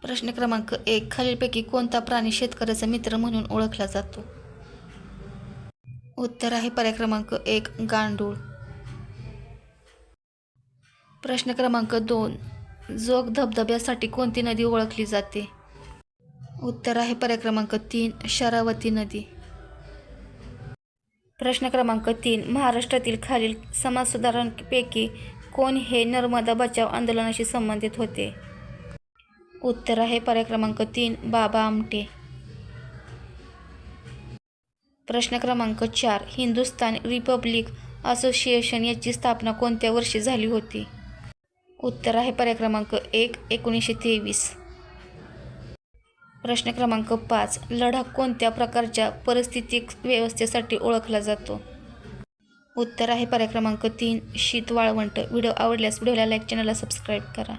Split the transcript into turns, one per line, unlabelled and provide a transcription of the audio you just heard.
प्रश्न क्रमांक 1. खालीलपैकी कोणता प्राणी शेतकऱ्याचा मित्र म्हणून ओळखला जातो? उत्तर आहे पर्याय क्रमांक 1. गांडूळ. प्रश्न क्रमांक 2. जोग धबधब्यासाठी कोणती नदी ओळखली जाते? उत्तर आहे पर्याय क्रमांक 3. शरावती नदी. प्रश्न क्रमांक 3. महाराष्ट्रातील खालील समाजसुधारकांपैकी कोण हे नर्मदा बचाव आंदोलनाशी संबंधित होते? उत्तर आहे पर्याय क्रमांक 3. बाबा आमटे. प्रश्न क्रमांक 4. हिंदुस्थान रिपब्लिक असोसिएशन याची स्थापना कोणत्या वर्षी झाली होती? उत्तर आहे पर्याय क्रमांक 1. 1923. प्रश्न क्रमांक 5. लडाख कोणत्या प्रकारच्या पारिस्थितिक व्यवस्थेसाठी ओळखला जातो? उत्तर आहे पर्याय क्रमांक 3. शीत वाळवंट. व्हिडिओ आवडल्यास व्हिडिओला लाईक, चॅनलला सबस्क्राईब करा.